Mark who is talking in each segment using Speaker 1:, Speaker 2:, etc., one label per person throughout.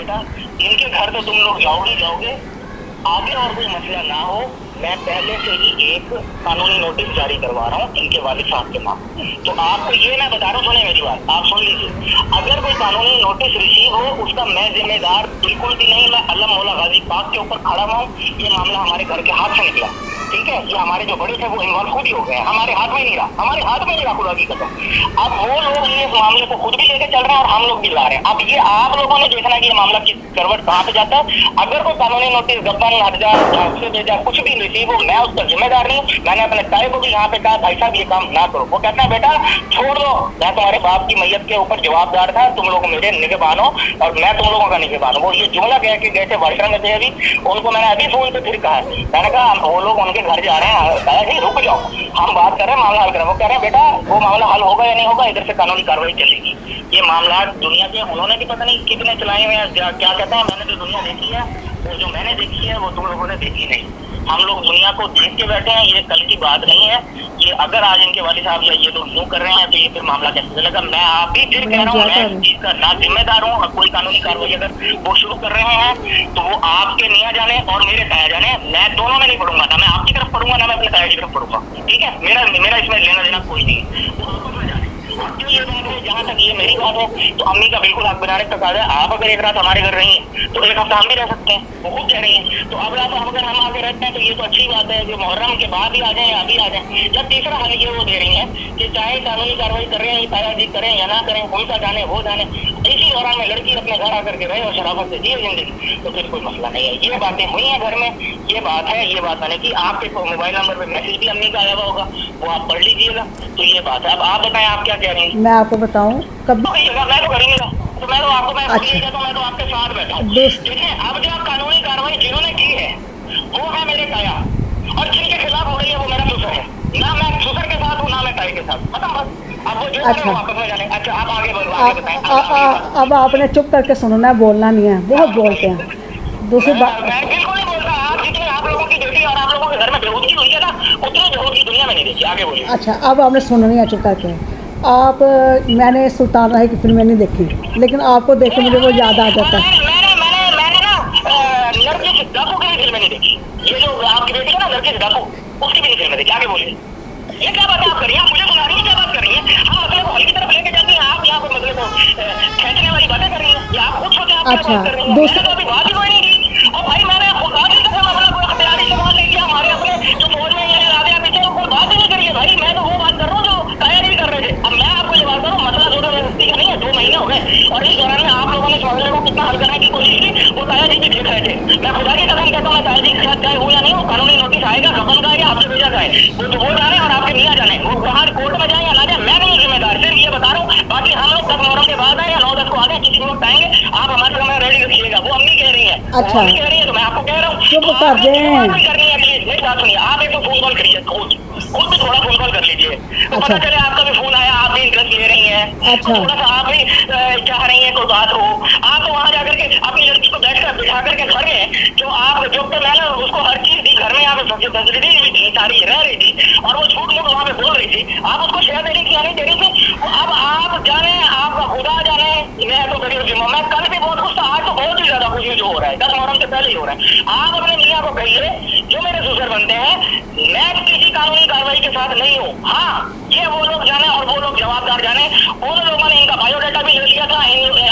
Speaker 1: बेटा, इनके घर तो तुम लोग जाओगे, आगे और कोई मसला ना हो, मैं पहले से ही एक कानूनी नोटिस जारी करवा रहा हूँ इनके वालिद साहब के नाम। तो आपको ये मैं बता रहा हूँ, सुने मेरी बात, आप सुन लीजिए। अगर कोई कानूनी नोटिस रिसीव हो उसका मैं जिम्मेदार बिल्कुल भी नहीं। मैं अल्लाह मौला गाजी पाक के ऊपर खड़ा हुआ हूँ। ये मामला हमारे घर के हाथ से निकला, ठीक है, ये हमारे जो बड़े थे वो इन्वॉल्व खुद ही हो गए, हमारे हाथ में नहीं रहा, हमारे हाथ में नहीं रहा खुदा की कसम। अब वो लोग ये मामले को खुद भी लेके चल रहे हैं और हम लोग भी ला रहे हैं। अब ये आप लोगों ने देखना कि ये मामला की करवट कहाँ पे जाता है। अगर कोई कानूनी नोटिस गब्बन हर्जा से भेजा कुछ भी रिसीव हो, मैं उसका जिम्मेदार नहीं हूँ। मैंने अपने ताए को भी यहाँ पे कहा, भाई साहब ये काम ना करो। वो कहता है बेटा छोड़ दो, मैं तुम्हारे बाप की मैयत के ऊपर जवाबदार था, तुम लोग मेरे निगहबान हो और मैं तुम लोगों का निगहबान हूँ। वो ये जुमला कह के गए थे, वाटर में थे अभी, उनको मैंने अभी फोन पे फिर कहा, मैंने कहा वो लोग उनके घर जा रहे हैं, जी रुक जाओ, हम बात कर रहे हैं, मामला हल करें। वो कह रहे हैं बेटा वो मामला हल होगा या नहीं होगा, इधर से कानूनी कार्रवाई चलेगी। ये मामला दुनिया के उन्होंने भी पता नहीं कितने चलाए हुए हैं, क्या कहते हैं, मैंने जो दुनिया देखी है वो जो मैंने देखी है वो तुम लोगों ने देखी नहीं। हम लोग दुनिया को देख के बैठे हैं, ये कल की बात नहीं है। ये अगर आज इनके वालिद साहब या ये लोग यूं कर रहे हैं तो ये फिर मामला कैसे चलेगा। मैं आप भी फिर कह रहा हूँ, मैं इसका ना जिम्मेदार हूँ। कोई कानूनी कार्रवाई अगर वो शुरू कर रहे हैं तो वो आपके मियां जाने और मेरे ताया जाने, मैं दोनों में नहीं पढ़ूंगा, ना मैं आपकी तरफ पढ़ूंगा ना मैं अपने ताया की तरफ पढ़ूंगा, ठीक है। मेरा इसमें लेना देना कोई नहीं है। जो ये बात है, जहाँ तक ये मेरी बात है तो अम्मी का बिल्कुल हक बनाने का कायदा है। आप अगर एक रात हमारे घर रही हैं तो एक हफ्ता हम भी रह सकते हैं, वो खुद कह रही हैं। तो अब रात अगर हम आगे रहते हैं तो ये तो अच्छी बात है, जो मुहर्रम के बाद ही आ जाए या अभी आ जाए। जब तीसरा हमें ये वो दे रही है कि चाहे कानूनी कार्रवाई कर रहे हैं ताया जी करें या ना करें, उनका जाने वो जाने, इसी दौरान में लड़की अपने घर आकर के रहे और शराफत से जिए जिंदगी, तो फिर कोई मसला नहीं है। ये बातें हुई हैं घर में, ये बात है। ये बात मैंने की, आपके मोबाइल नंबर पे मैसेज भी अम्मी का आया हुआ होगा, वो आप पढ़ लीजिएगा। तो ये बात है। अब आप बताएं आप क्या कह रही हैं।
Speaker 2: मैं आपको बताऊं कब
Speaker 1: मैं तो करेंगे ना, तो मैं तो आपको मैं
Speaker 2: अच्छा
Speaker 1: तो मैं तो आपके साथ बैठा हूँ।
Speaker 2: दोस्त
Speaker 1: ठीक है, अब जो कानूनी कार्रवाई जिन्होंने की है वो है मेरे ताया, और जिनके खिलाफ हो रही है वो मेरा ससुर है। ना मैं ससुर के साथ हूँ ना मैं ताई के साथ, खत्म बस। अब वो जो करें वो आपस में जाने। अच्छा आप आगे बढ़ो, आगे बताएं।
Speaker 2: अब आपने चुप करके सुनना है, बोलना नहीं है, बहुत बोलते हैं। दूसरी बात,
Speaker 1: मैं बिल्कुल नहीं बोलता। आप जितने आप लोगों की बेटी और आप लोगों के घर में बेहूदगी हुई है ना, उतनी बेहूदगी दुनिया में नहीं देखी। आगे बोलिए।
Speaker 2: अच्छा अब आपने सुननी है चुप करके। आप मैंने सुल्तान राही की फिल्में नहीं देखी, लेकिन आपको देख के मुझे वो याद आ जाता है।
Speaker 1: मैंने ना नरगिस डाकू की भी फिल्में नहीं देखी। ये जो आपकी बेटी है ना नरगिस डाकू, उसकी भी नहीं फिल्में देखी। आगे बोलिए। ये क्या बात आप कर रही हैं, मुझे सुना रही है, क्या बात कर रही हैं। हम मतलब को हल की तरफ लेके जाती हैं, आप यहाँ पर मतलब को खींचने वाली बातें कर रही हैं, या आप खुद सोचे आप क्या
Speaker 2: अच्छा
Speaker 1: बात कर रही हैं। मैंने तो अभी बात ही कोई नहीं की। और भाई मैंने खुदा की कसम अपना कोई अख्तियारी सवाल नहीं किया। हमारे अपने जो फौज में ये राधे पीछे कोई बात ही नहीं करी है भाई। मैं तो वो बात कर रहा हूँ जो ताया जी कर रहे थे। अब मैं आपको ये बात करूँ, मसला जो व्यक्ति का नहीं है, 2 महीने हो गए और इस दौरान में आप लोगों ने इस मसले को कितना हल करने की कोशिश की, वो ताया जी भी देख रहे थे। मैं खुदा की कसम कहता हूँ, मैं ताया जी के साथ चाहे हूँ या नहीं, वो कानूनी नोटिस आएगा, खबन का या आपसे भेजा जाए, वो तो वो जाने और आपके मियाँ जाने, वो वहाँ कोर्ट में जाए या ना जाए, मैं नहीं जिम्मेदार, सिर्फ ये बता रहा हूँ। बाकी हम लोग 10 मुहर्रम के बाद आए या 9-10 को आगे किसी वक्त आएंगे, आप हमारे समय रेडी रखिएगा। वो अम्मी कह रही है,
Speaker 2: अच्छा।
Speaker 1: वो अम्मी कह रही है, तो मैं आपको कह रहा हूँ
Speaker 2: चुप
Speaker 1: तो
Speaker 2: कर
Speaker 1: आपने
Speaker 2: दें।
Speaker 1: बात नहीं करनी है। प्लीज मेरी बात सुनिए, आप एक तो फोन कॉल करिए, खुद भी थोड़ा फोन कॉल कर लीजिए, तो
Speaker 2: अच्छा।
Speaker 1: पता चले आपका भी फोन आया, आप भी इंटरेस्ट ले रही हैं,
Speaker 2: अच्छा।
Speaker 1: थोड़ा सा आप भी चाह रही हैं कोई बात हो। आप तो वहाँ जाकर के अपनी लड़की को बैठकर बिठा करके घर में जो आप जो तो मैंने उसको हर चीज दी, घर में यहाँ पे फैसिलिटी भी थी, सारी रह रही थी और वो झूठ मूठ वहाँ पे बोल रही थी, आप उसको शेयर देनी थी या नहीं देनी थी। अब आप जाने, आपका खुदा जाने, मैं तो कभी जिम्मा, मैं कल भी बहुत कुछ था, आज तो बहुत ही ज्यादा कुछ जो हो रहा है, 10 मुहर्रम से पहले ही हो रहा है। आप अपने मियाँ को कहिए जो मेरे ससुर बनते हैं, मैं किसी कानूनी कार्रवाई के साथ नहीं हूँ। हाँ ये वो लोग जाने और वो लोग जवाबदार जाने। उन लोगों ने इनका बायोडाटा भी ले लिया था,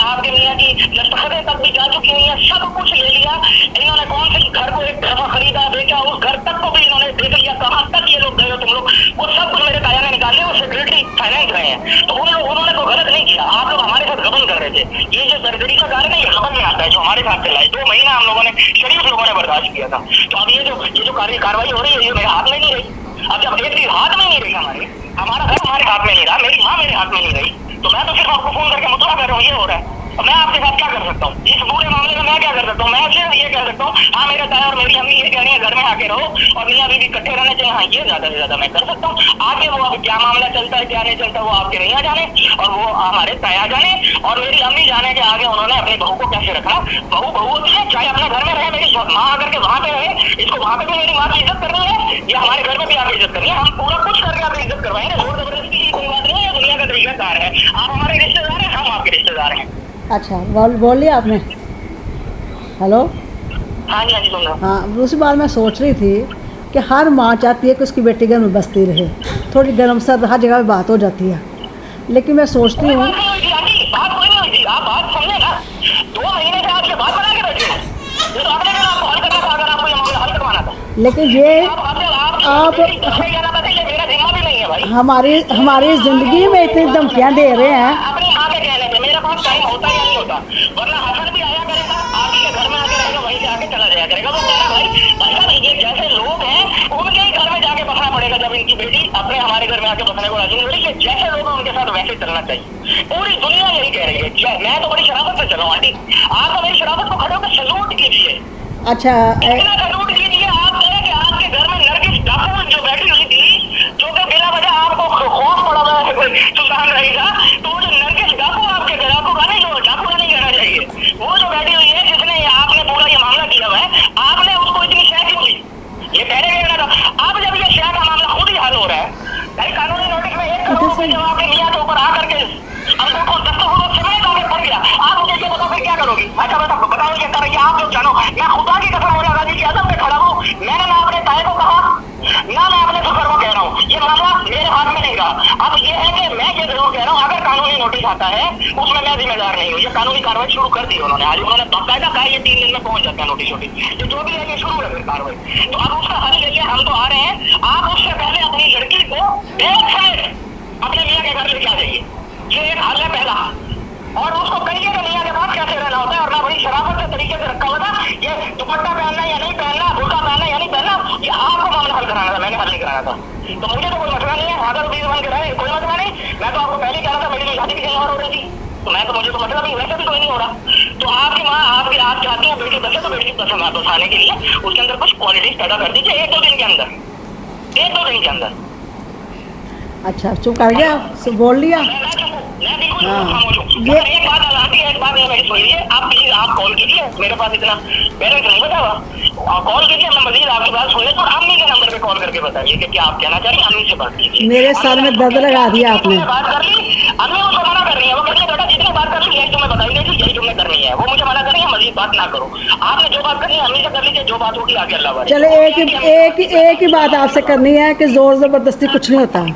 Speaker 1: आपके मियाँ की दस्तखतें तक भी जा चुकी हुई है, सब कुछ ले लिया। इन्होंने कौन से घर को एक दफा खरीदा बेचा, उस घर तक को भी इन्होंने देख लिया, कहाँ तक ये लोग गए हो तुम लोग, वो सब कुछ मेरे ताया ने निकाले, वो सेक्रेटरी फाइनेंस रहे हैं। तो उन्होंने कोई गलत नहीं किया, आप लोग हमारे साथ गबन कर रहे थे। ये जो सर्जरी का कारण है ये गबन में आता है, जो हमारे साथ चला है। 2 महीना हम लोगों ने शरीफ लोगों ने बर्दाश्त किया था। तो अब ये जो कार्रवाई हो रही है ये मेरे हाथ में नहीं रही। अब जब एक चीज हाथ में नहीं रही, हमारा घर हमारे हाथ में नहीं रहा, मेरी माँ मेरे हाथ में नहीं रही, तो मैं तो सिर्फ आपको फोन करके मुतला कर रहा हूँ, ये हो रहा है। मैं आपके साथ क्या कर सकता हूँ इस पूरे मामले में, मैं क्या कर सकता हूँ। मैं सिर्फ ये कह सकता हूँ, हाँ मेरे ताया और मेरी अम्मी ये कह रही है घर में आके रहो और मियाँ बीवी इकट्ठे रहने चाहिए, हाँ ये ज्यादा से ज्यादा मैं कर सकता हूँ। आगे वो अब क्या मामला चलता है क्या नहीं चलता वो आपके मियाँ जाने और वो हमारे ताया जाने और मेरी अम्मी जाने के आगे उन्होंने अपनी बहू को कैसे रखा। बहू होती है, चाहे अपने घर में रहे, मेरी माँ आकर के वहाँ पे रहे, इसको वहाँ पे भी मेरी माँ की इज्जत करनी है, या हमारे घर में भी आके इज्जत करनी है। हम पूरा कुछ करके आपकी इज्जत करवाएंगे, जोर जबरदस्ती की कोई बात नहीं है, दुनिया का तरीकाकार है। आप हमारे रिश्तेदार हैं, हम आपके रिश्तेदार हैं।
Speaker 2: अच्छा बोल लिया आपने। हेलो।
Speaker 1: हाँ जी सुन रहा हूँ।
Speaker 2: हाँ, दूसरी बात मैं सोच रही थी कि हर माँ चाहती है कि उसकी बेटी घर में बसती रहे, थोड़ी गर्म सर्द हर जगह पे बात हो जाती है, लेकिन मैं सोचती
Speaker 1: कोई
Speaker 2: हूँ।
Speaker 1: बात नहीं हुई थी आंटी, बात कोई नहीं हुई थी, आप बात समझे ना। 2 महीने से आपसे बात बना के बैठे हैं। ये तो आपने कहा आपको हल करना था, अगर आपको ये मामला हल करवाना था।
Speaker 2: लेकिन ये आप
Speaker 1: ये मेरा जिम्मा भी नहीं है भाई।
Speaker 2: हमारी ज़िंदगी में इतनी धमकियाँ दे रहे हैं।
Speaker 1: अपनी माँ के कहने पे मेरे पास टाइम होता या नहीं होता, वरना हसन भी आया करेगा, आप ही के घर में आके रहेगा, वहीं से आके चला जाया करेगा। वो कह रहा भाई साहब ये जैसे लोग हैं उनके ही घर में जाके बसना पड़ेगा। जब इनकी बेटी अपने हमारे घर में आके बसने को राजी नहीं हो रही, ये जैसे लोग हैं उनके साथ वैसे चलना चाहिए। पूरी दुनिया यही कह रही है। मैं तो बड़ी शराफत से चला हूँ आंटी, आप तो मेरी शराफत को खड़े होकर सैल्यूट कीजिए।
Speaker 2: अच्छा
Speaker 1: इतना सैल्यूट कीजिए। आप कहें कि आपके घर में नरगिस ठाकुर जो बैठी हुई थी, जो कि बिना वजह आपको खौफ पड़ा हुआ है सुल्तान रहेगा, तो वो जो नरगिस ठाकुर आपके घर, आपको गाने जो ठाकुर नहीं कहना चाहिए, वो जो बैठी हुई है जिसने आपने पूरा ये मामला किया हुआ है, आपने उसको इतनी शय क्यों दी? ये पहले कहना था। अब जब ये शय का मामला खुद ही हल हो रहा है, भाई कानूनी नोटिस में 1 करोड़ रुपए जब आपके मियाँ के ऊपर आकर के अंकों को दस्तखत समेत आगे पड़ गया, आप मुझे ये बताओ फिर क्या करोगी? अच्छा बताओ ये कर रही है, आप लोग जानो। मैं खुदा की कसम मौला गाजी की आजम पे खड़ा हूँ, मैंने ना अपने ताए को कहा ना मैं अपने फकर को कह रहा हूँ, ये मामला मेरे हाथ में नहीं रहा। अब ये है कि मैं ये जरूर कह रहा हूँ, अगर कानूनी नोटिस आता है उसमें मैं जिम्मेदार नहीं हूँ। ये कानूनी कार्रवाई शुरू कर दी उन्होंने, आज उन्होंने बाकायदा कहा ये 3 दिन में पहुंच जाता है नोटिस वोटिस, ये जो भी है ये शुरू है फिर कार्रवाई। तो अब उसका हल यही है, हम तो आ रहे हैं, आप उससे पहले अपनी लड़की को एक समेत अपने मियाँ के घर लेके आ जाइए। ये एक हल है पहला। और उसको कहिए कि मियाँ के पास कैसे रहना होता है, और मैं बड़ी शराफत से तरीके से रखा हुआ था। ये दुपट्टा पहनना या नहीं पहनना, बुर्का पहनना या नहीं पहनना, ये आपको मामला हल कराना था, मैंने हल नहीं कराना था। तो मुझे तो कोई मसला नहीं है, अगर 20 बन के रहे कोई मसला नहीं। मैं तो आपको पहले ही कह रहा था, मेरी शादी भी कहीं और हो रही थी, तो मैं तो मुझे तो मतलब नहीं, वैसे भी कोई नहीं हो रहा। तो आपकी माँ आप चाहती हैं बेटी बचे, तो बेटी पसंद आप बसाने के लिए उसके अंदर कुछ क्वालिटीज पैदा कर दीजिए 1-2 दिन के अंदर, 1-2 दिन के अंदर।
Speaker 2: अच्छा चुप कर गया, बोल लिया। हाँ ये
Speaker 1: एक बात है मेरी सुनिए, आप प्लीज आप कॉल कीजिए, मेरे पास इतना बैलेंस नहीं बचा हुआ, आप कॉल कीजिए, मैं मजीद आपकी बात सुन लेता हूँ। अम्मी के नंबर पे कॉल करके बताइए कि क्या आप कहना चाह रही हैं, अम्मी से बात कीजिए।
Speaker 2: मेरे सर में दर्द लगा दिया आपने।
Speaker 1: बात कर ली, अम्मी मुझे मना कर रही है, वो कहती है बेटा जितनी बात कर ली यही तुम्हें बताई गई थी, यही तुम्हें करनी है, वो मुझे मना कर रही है, मजीद बात ना करो। आपने जो बात करनी है अम्मी से कर लीजिए, जो बात होगी आगे अल्लाह वाले।
Speaker 2: चले एक ही बात आपसे करनी है कि जोर जबरदस्ती कुछ नहीं होता।